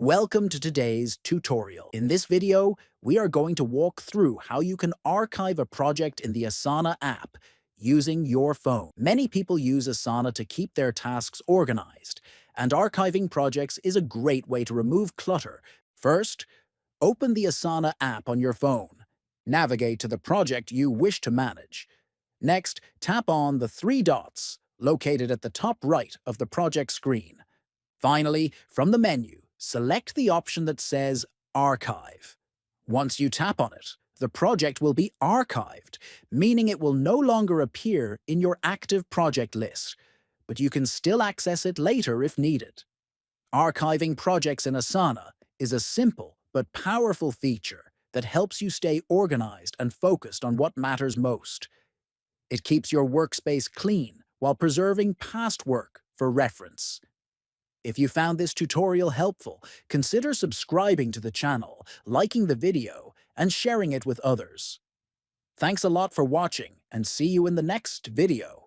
Welcome to today's tutorial. In this video, we are going to walk through how you can archive a project in the Asana app using your phone. Many people use Asana to keep their tasks organized, and archiving projects is a great way to remove clutter. First, open the Asana app on your phone. Navigate to the project you wish to manage. Next, tap on the three dots located at the top right of the project screen. Finally, from the menu, select the option that says Archive. Once you tap on it, the project will be archived, meaning it will no longer appear in your active project list, but you can still access it later if needed. Archiving projects in Asana is a simple but powerful feature that helps you stay organized and focused on what matters most. It keeps your workspace clean while preserving past work for reference. If you found this tutorial helpful, consider subscribing to the channel, liking the video, and sharing it with others. Thanks a lot for watching, and see you in the next video.